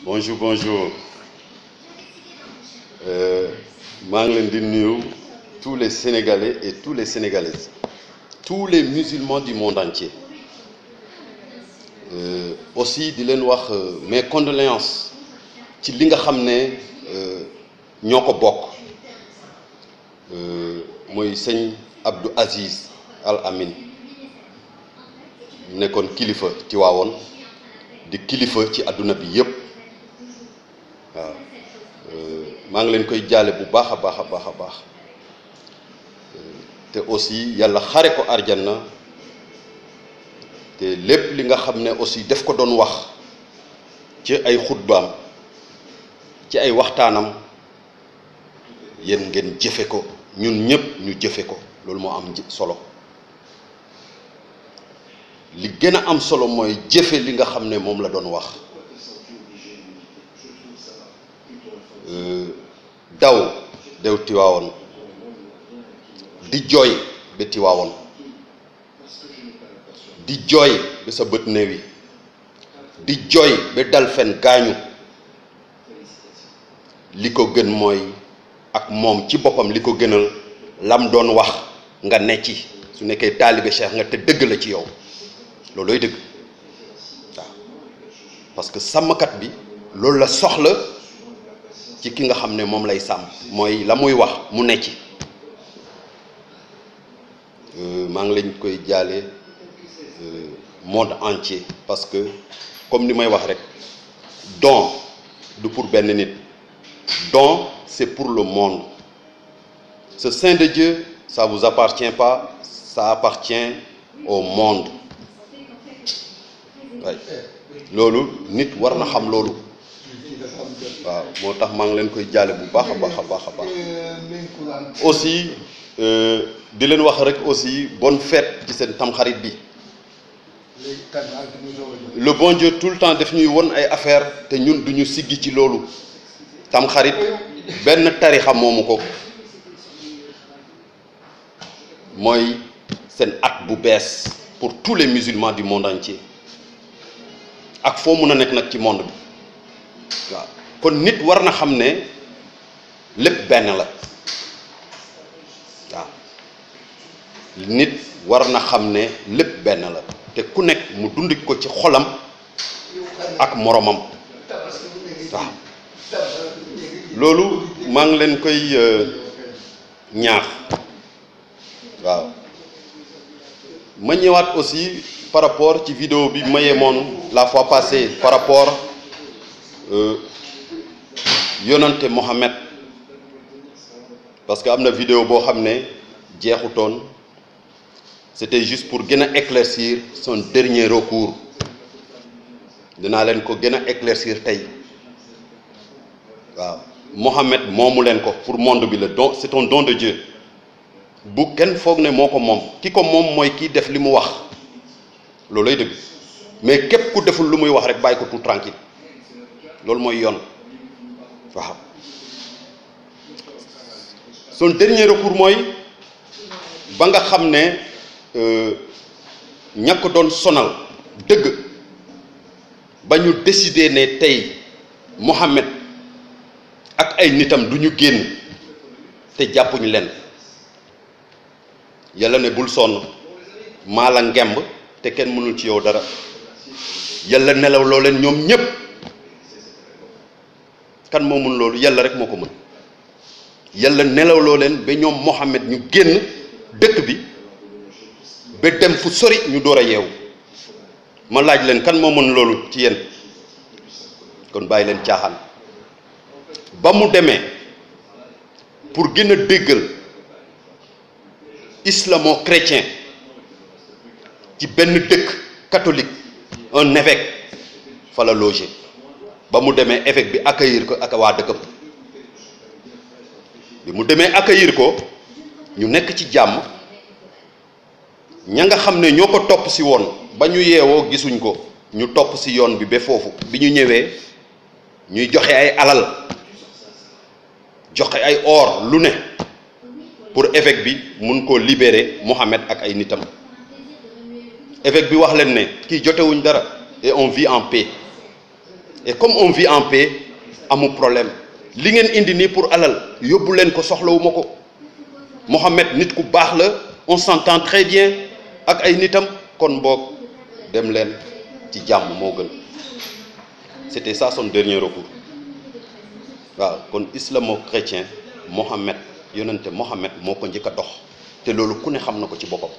Bonjour, bonjour. maa ngi leen di nuyu tous les Sénégalais et tous les Sénégalaises, tous les musulmans du monde entier. Aussi di leen wax mes condoléances ci li nga xam ne ñoo ko bokk mooy sëñ Abdou Aziz Al Amin nekkoon kilifa ci waawoon di kilifa ci àdduna bi yépp waaw maa ngi leen koy jaale bu baax a baax a baax a baax te aussi yàlla xare ko arjanna te lépp li nga xam ne aussi def ko doon wax ci ay xutbaam ci ay waxtaanam yéen ngeen jëfe ko ñun ñëpp ñu jëfe ko loolu moo am solo li gën a am solo mooy jëfe li nga xam ne moom la doon wax daw dew Tiwaawoon di jooy ba Tiwaawoon di jooy ba sa bët néewi di jooy ba dal fen gaañu li ko gën mooy ak moom ci boppam li ko gënal lam doon wax nga ne ci su nekkee taalibe Cheikh nga te dëgg la ci yow loolooy dëgg waaw parce que sàmmkat bi loolu la soxla ci ki nga xam ne moom lay sàmm mooy la muy wax mu ne ci maa ngi leen koy jaale monde entier parce que comme ni may wax rek don du pour benn nit don c'est pour le monde. Ce Saint de Dieu, ça vous appartient pas, ça appartient au monde. waaye loolu nit war na xam loolu waaw moo tax maa ngi leen koy jaale bu baax a baax a baax a baax aussi di leen wax rek aussi bonne fête ci seen tamxarit bi. Le bon Dieu tout le temps daf ñuy won ay affaire te ñun duñu siggi ci loolu tamxarit benn tarixa moomu ko mooy seen at bu bees pour tous les musulmans du monde entier ak foo mun a nekk nag ci monde bi waaw kon nit war na xam ne lépp benn la waaw nit war na xam ne lépp benn la te ku nekk mu dundi ko ci xolam ak moromam waaw loolu maa ngi leen koy ñaax waaw ma ñëwaat aussi par rapport ci vidéo bi ma yemoon la fois passée par rapport yonante Mohamed parce que am na vidéo boo xam ne jeexutoon c'était juste pour gën a éclaircir son dernier recours dinaa leen ko gën a éclaircir tey waaw Mohamed moomu leen ko pour monde bi la don c'est un don de Dieu bu kenn foog ne moo ko moom ki ko moom mooy kii def li mu wax loolooy dëgg mais képp ku deful lu muy wax rek bàyyi ko tout tranquille loolu mooy yoon waaw son dernier recours mooy ba nga xam ne ñàkk doon sonal dëgg ba ñu décider ne tey Mohamed ak ay nitam du ñu génn te jàppuñu leen yàlla ne bul sonn maa la ngemb te kenn mënul ci yow dara yàlla nelaw loo leen ñoom ñépp kan moo mën loolu yàlla rek moo ko mën yàlla nelaw loo leen ba ñoom Mohamed ñu génn dëkk bi ba dem fu sori ñu door a yeewu ma laaj leen kan moo mën loolu ci yéen kon bàyyi leen caaxaan ba mu demee pour gën a déggal islamo-chrétien ci benn dëkk catholique un évêque fa la logé ba mu demee évêque bi accueillir ko ak waa dëkkam bi mu demee accueillir ko ñu nekk ci jàmm ña nga xam ne ñoo ko topp si woon ba ñu yeewoo gisuñ ko ñu topp si yoon bi ba foofu bi ñu ñëwee ñuy joxe ay alal joxe ay or lu ne pour évêque bi mun koo libérer Mohamed ak ay nitam évêque bi wax leen ne kii jotewuñ dara et on vit en paix et comme on vit en paix amul problème li ngeen indi nii pour alal yóbbu leen ko soxlawuma ko Mohamed nit ku baax la on s'entend très bien ak ay nitam kon boog dem leen ci jàmm moo gën c'était ça son dernier recours waaw kon islamo-chrétien Mohamed yonente Mohamed moo ko njëkk a dox te loolu ku ne xam na ko ci boppam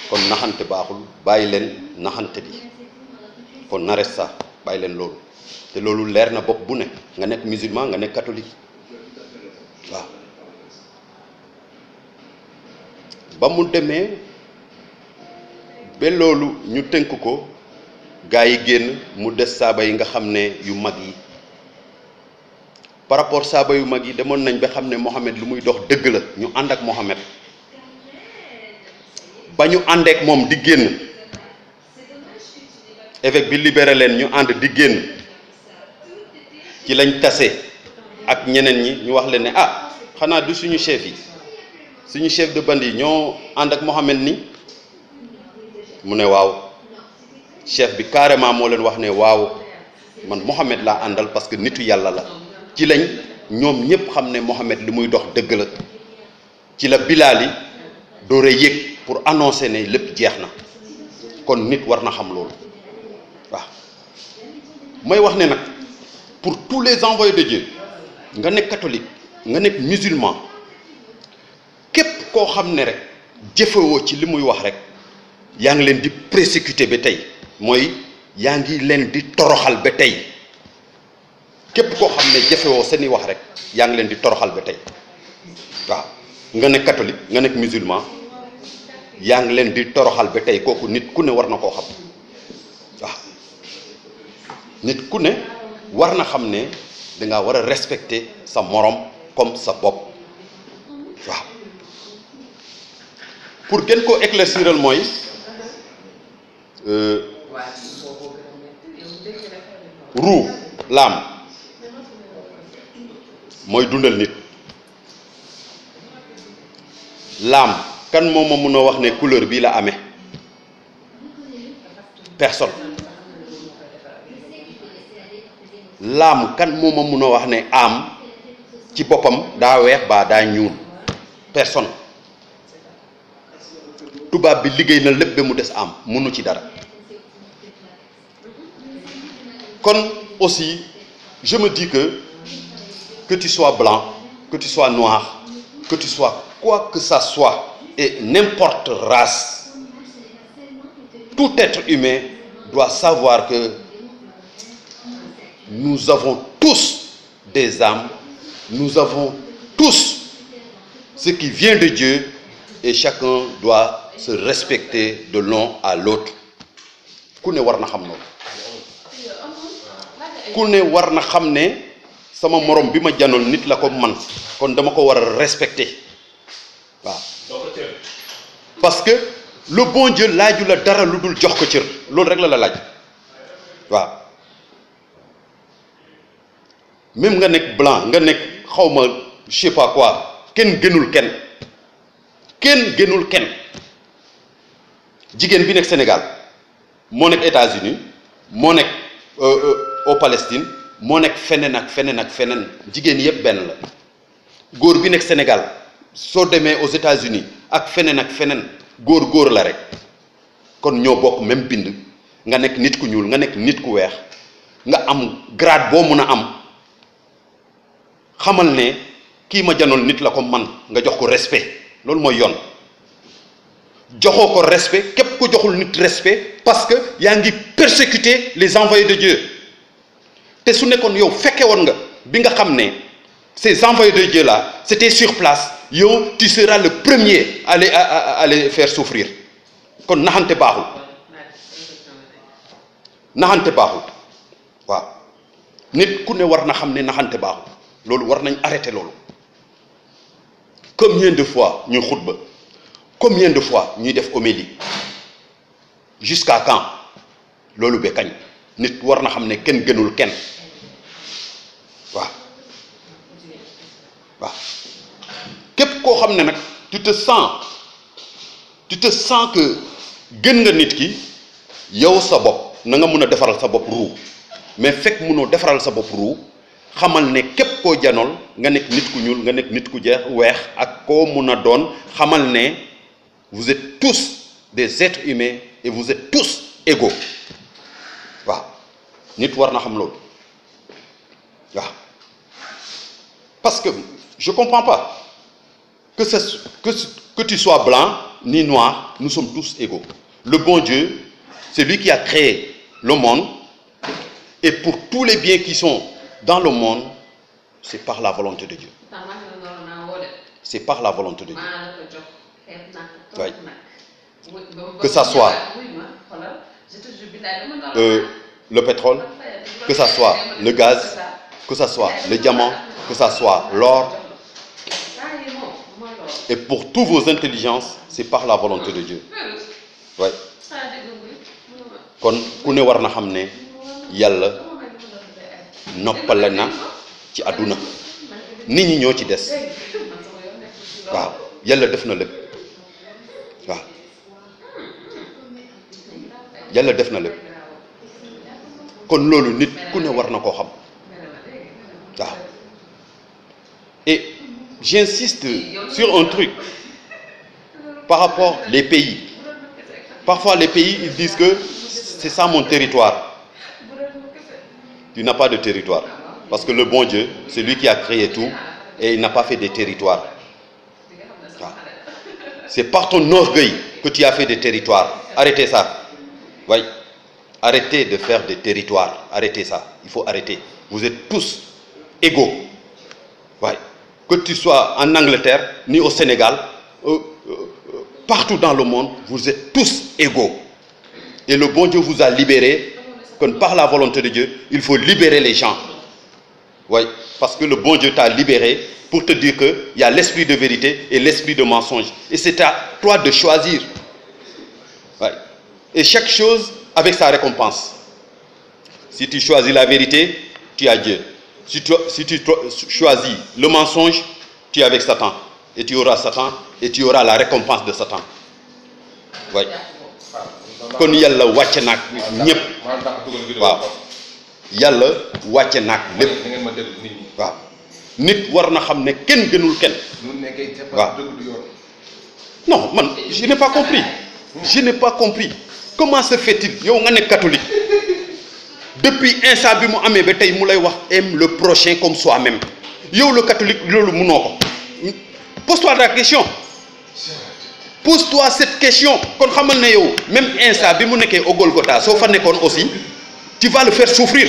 kon naxante baaxul bàyyi leen naxante bi kon na reste ça bàyyi leen loolu te loolu leer na bopp bu ne nga nekk musulman nga nekk catholique waaw ba mu demee ba loolu ñu tënk ko gaa yi génn mu des saaba yi nga xam ne yu mag yi par rapport saaba yu mag yi demoon nañ ba xam ne Mohamed lu muy dox dëgg la ñu ànd ak Mohamed ba ñu àndeek moom di génn évêque bi libéré leen ñu ànd di génn ci lañ tase ak ñeneen ñi ñu wax leen ne ah xanaa du suñu chef yi suñu chef de bande yi ñoo ànd ak Mohamed ni mu ne waaw chef bi carrément moo leen wax ne waaw man Mohamed laa àndal parce que nitu yàlla la ci lañ ñoom ñëpp xam ne Mohamed li muy dox dëgg la ci la Bilaal yi doore yëg pour annoncer ne lépp jeex na kon nit war na xam loolu waaw may wax ne nag pour tous les envoyés de Dieu nga nekk catholique nga nekk musulman képp koo xam ne rek jëfewoo ci li muy wax rek yaa ngi leen di persécuter ba tey mooy yaa ngi leen di toroxal ba tey képp koo xam ne jëfewoo seeni wax rek yaa ngi leen di toroxal ba tey waaw nga nekk catholique nga nekk musulman yaa ngi leen di toroxal ba tey kooku nit ku ne war na koo xam waaw nit ku ne war na xam ne dangaa war a respecter sa morom comme sa bopp waaw pour gën koo éclairciral mooy ruu laam mooy dundal nit laam kan moo ma mun a wax ne couleur bii la amee personne laam kan moo ma mun a wax ne am ci boppam daa weex baa daa ñuul personne tubaab bi liggéey na lépp ba mu des am munu ci dara kon aussi je me dis que tu sois blanc que tu sois noir que tu sois quoi que ça soit et n'importe race tout être humain doit savoir que nous avons tous des âmes nous avons tous ce qui vient de Dieu et chacun doit se respecter de l'un à l'autre ku ne war na xam loolu ku ne war na xam ne sama morom bi ma janool nit la ko man kon dama ko war a respecter waaw parce que le bon Dieu laaju la dara lu dul jox ko cër loolu rek la laaj waaw même nga nekk blanc nga nekk xawma je sais pas quoi kenn gënul kenn jigéen bi nekk Sénégal moo nekk États-Unis moo nekk au Palestine moo nekk feneen ak feneen ak feneen jigéen yëpp benn la góor bi nekk Sénégal soo demee aux États-Unis ak feneen góor la rek kon ñoo bokk même bind nga nekk nit ku ñuul nga nekk nit ku weex nga am grade boo mun a am xamal ne kii ma janoon nit la ko man nga jox ko respect loolu mooy yoon joxoo ko respect képp ko joxul nit respect parce que yaa ngi persécuter les envoyés de Dieu te su nekkoon yow fekke woon nga bi nga xam ne ces envoyés de Dieu là c'était sur place yow tu seras le premier à les faire souffrir kon naxante baaxul waaw nit ku ne war na xam ne naxante baaxul loolu war nañ arrêter loolu combien de fois ñuy xutba combien de fois ñuy def homélie jusqu'à quand loolu ba kañ nit war na xam ne kenn gënul kenn waaw képp koo xam ne nag tu te sens que gën nga nit ki yow sa bopp na nga mun a defaral sa bopp ruu mais fekk mënoo defaral sa bopp ruu xamal ne képp koo janool nga nekk nit ku ñuul nga nekk nit ku weex ak koo mun a doon xamal ne vous êtes tous des êtres humains et vous êtes tous égaux waaw nit war na xam loolu waaw parce que je comprends pas que tu sois blanc ni noir, nous sommes tous égaux. Le bon Dieu, c'est lui qui a créé le monde, et pour tous les biens qui sont dans le monde, c'est par la volonté de Dieu. C'est par la volonté de Dieu. Oui. Que ça soit le pétrole, que ça soit le gaz, que ça soit le diamant, que ça soit l'or, et pour toutes vos intelligences, c'est par la volonté de Dieu. Oui. Kon ku ne war na xam ne yàlla noppale na ci àdduna nit ñi ñoo ci des waaw yàlla def na lépp waaw yàlla def na lépp kon loolu nit ku ne war na koo xam waaw et j'insiste sur un truc par rapport les pays. Parfois les pays ils disent que c'est ça mon territoire. Tu n'as pas de territoire parce que le bon Dieu, c'est lui qui a créé tout et il n'a pas fait des territoires. C'est par ton orgueil que tu as fait des territoires. Arrêtez ça. Oui. Arrêtez de faire des territoires. Arrêtez ça. Il faut arrêter. Vous êtes tous égaux. Oui. Que tu sois en Angleterre ni au Sénégal, partout dans le monde, vous êtes tous égaux. Et le bon Dieu vous a libérés, que par la volonté de Dieu, il faut libérer les gens. Oui, parce que le bon Dieu t'a libéré pour te dire qu'il y a l'esprit de vérité et l'esprit de mensonge. Et c'est à toi de choisir. Oui. Et chaque chose avec sa récompense. Si tu choisis la vérité, tu as Dieu. Si tu choisis le mensonge, tu es avec Satan. Et tu auras Satan et tu auras la récompense de Satan. Oui. Kon yàlla wàcce naag ñëpp waaw yàlla wàcce naag lépp waaw nit war na xam ne kenn gënul kenn waaw non man je n'ai pas compris comment se fait-il yow nga ne catholique depuis instant bi mu amee ba tey mu lay wax aime le prochain comme soi-même yow le catholique loolu mënoo ko pose-toi la question. Pose-toi cette question. Kon xamal ne yow même instant bi mu nekkee au Golgotha soo fa nekkoon aussi tu vas le faire souffrir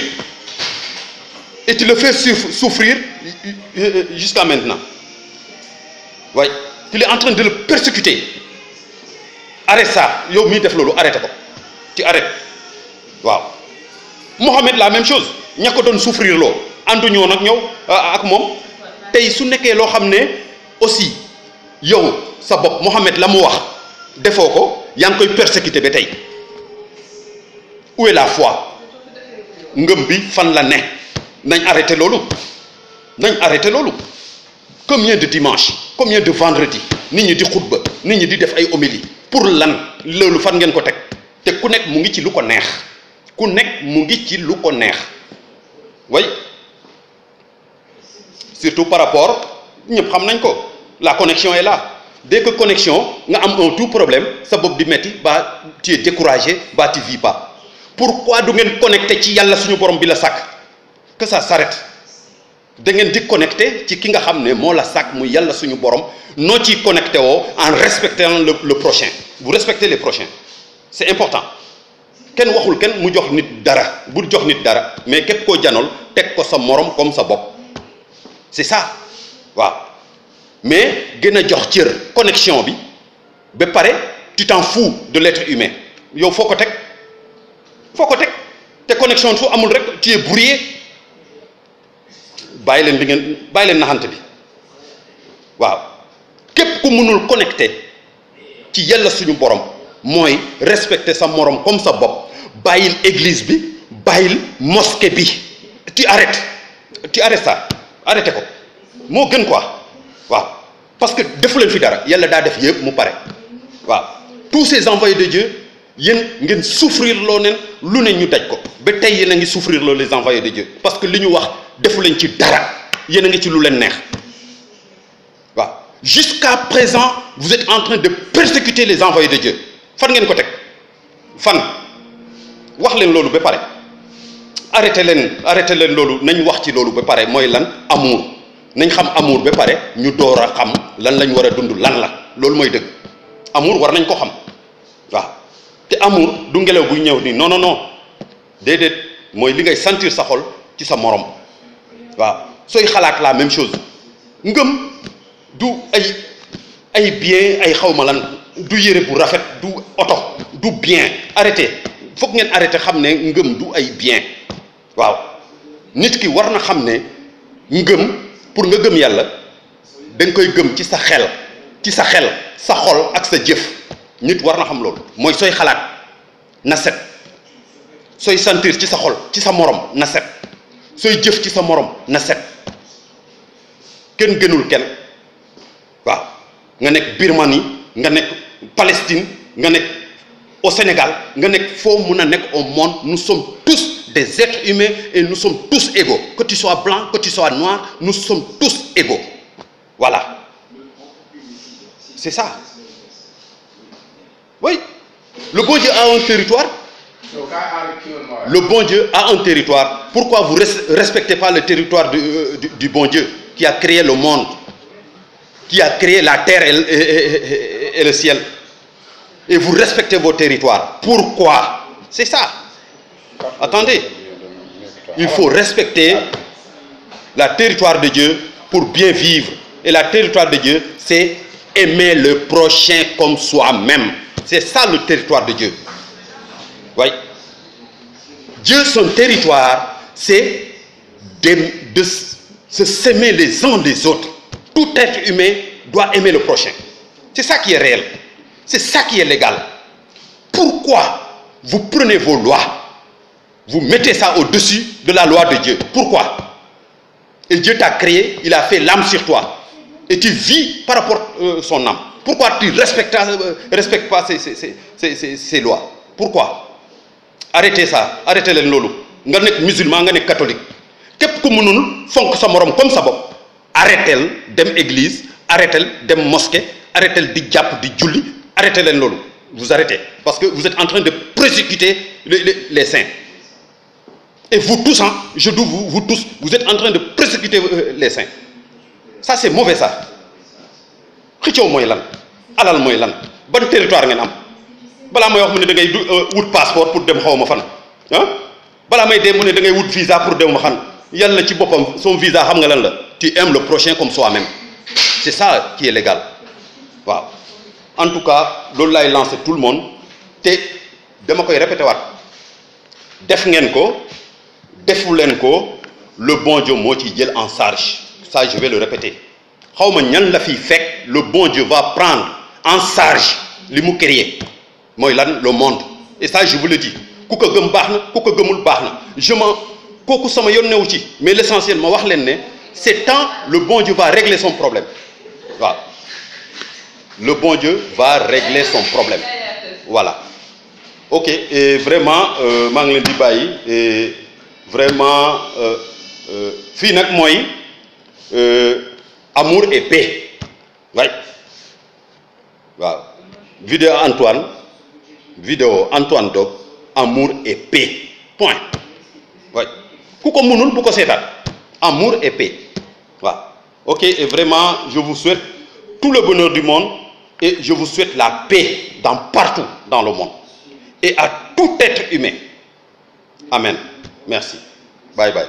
et tu le fais souffrir jusqu'à maintenant. Oui, tu es en train de le persécuter. Arrête ça yow mii def loolu arrêté ko tu arrêtes waaw. Mohamed la même chose ña ko doon souffrir loo ànduñoo nag ñëw ak moom tey su nekkee loo xam ne aussi yow. sa bopp Mohamed la mu wax defoo ko yaa ngi koy persécuté ba tey où est la foi ngëm bi fan la ne nañ arrêté loolu combien de dimanche combien de vendredi nit ñi di xutba nit ñi di def ay homélie pour lan loolu fan ngeen ko teg te ku nekk mu ngi ci lu ko neex way surtout par rapport ñëpp xam nañ ko la connexion est là. Dès que connexion, tu as un tout problème, ça va te mettre, tu es découragé, tu ne vis pas. Pourquoi tu es connecté ci Yalla suñu borom bi la sak? Que ça s'arrête. Vous êtes déconnecté ci ki nga xamné mo la sak mu Yalla suñu borom, no ci connecté en respectant le prochain. Vous respectez les prochains. C'est important. Ken waxul ken mu jox nit dara, bu jox nit dara, mais kep ko janol tek ko sa morom comme sa bop. C'est ça. Waaw. Mais gën a jox cër connexion bi ba pare tu t'en fous de l'être humain yow foo ko teg te connexion fu amul rek tu es brouillé bàyyi leen naxante bi waaw képp ku mënul connecté ci yàlla suñu borom mooy respecter sa morom comme sa bopp bàyyil église bi bàyyil mosquée bi tu arrêtes ça arrêté ko moo gën quoi. Waaw parce que defu leen fi dara yàlla daa def yëpp mu pare waaw tous ces envoyés de Dieu yéen ngeen souffrir loo neen lu ne ñu daj ko ba tey yéen a ngi souffrir loo les envoyés de Dieu parce que li ñu wax defu leen ci dara yéen a ngi ci lu leen neex waaw jusqu'à présent vous êtes en train de persécuter les envoyés de Dieu fan ngeen ko teg fan wax leen loolu ba pare arrêté leen loolu nañ wax ci loolu ba pare mooy lan amour nañ xam amour ba pare ñu door a xam lan lañ war a dund lan la loolu mooy dëgg amour war nañ ko xam waaw te amour du ngelaw buy ñëw nii non non non déedéet mooy li ngay sentir sa xol ci sa morom waaw sooy xalaat la même chose ngëm du ay bien ay xawma lan du yére bu rafet du oto du bien arrêté foog ngeen arrêté xam ne ngëm du ay bien waaw nit ki war na xam ne ngëm pour nga gëm yàlla da nga koy gëm ci sa xel sa xol ak sa jëf nit war na xam loolu mooy sooy xalaat na set sooy sentir ci sa xol ci sa morom na set sooy jëf ci sa morom na set kenn gënul kenn waaw nga nekk Birmanie nga nekk Palestine nga nekk au Sénégal nga nekk foo mun a nekk au monde nous sommes tous des êtres humains et nous sommes tous égaux que tu sois blanc que tu sois noir nous sommes tous égaux voilà c'est ça oui le bon Dieu a un territoire le bon Dieu a un territoire pourquoi vous respectez pas le territoire du bon Dieu qui a créé le monde qui a créé la terre et le ciel et vous respectez vos territoires pourquoi c'est ça attendez il faut respecter la territoire de Dieu pour bien vivre et la territoire de Dieu c'est aimer le prochain comme soi-même c'est ça le territoire de Dieu oui Dieu son territoire c'est de se s'aimer les uns les autres tout être humain doit aimer le prochain c'est ça qui est réel c'est ça qui est légal pourquoi vous prenez vos lois vous mettez ça au-dessus de la loi de Dieu pourquoi et Dieu t'a créé il a fait l'âme sur toi et tu vis par rapport à son âme pourquoi tu respectes pas ces lois pourquoi arrêtez ça arrêtez leen loolu nga nekk musulman nga nekk catholique képp ku mënul fonk sa morom comme sa bopp arrêteel dem église arrêteel dem mosquée arrêteel di jàpp di julli arrêtez leen loolu vous arrêtez parce que vous êtes en train de persécuter les saints et vous tous hein je dis vous tous vous êtes en train de persécuter les saints ça c'est mauvais ça xëccoo mooy lan alal mooy lan ban territoire ngeen am balaa may wax mu ne da ngay wut passeport pour dem xaw ma fan ah balaa may dee mu ne da ngay wut visa pour dem ma fan yàlla ci boppam son visa xam nga lan la tu aimes le prochain comme soi-même c'est ça qui est légal waaw en tout cas loolu laay lancer tout le monde te dama koy répété waat def ngeen ko defu leen ko le bon Dieu moo ci jël en charge ça je vais le répéter xaw ma ñan la fi fekk le bon Dieu va prendre en charge li mu créé mooy lan le monde et ça je vous le dis ku ko gëm baax na ku ko gëmul baax na kooku sama yoon newu ci mais l'essentiel ma wax leen ne c'est temps le bon Dieu va régler son problème waaw le bon Dieu va régler son problème voilà ok et vraiment maa ngi leen di bàyyi et vraiment fii nag mooy amour et paix waay waaw vidéo Antoine Dob amour et paix point waay ku ko mënul bu ko seetaan amour et paix waaw ok et vraiment je vous souhaite tout le bonheur du monde et je vous souhaite la paix partout dans le monde et à tout être humain amen merci bye bye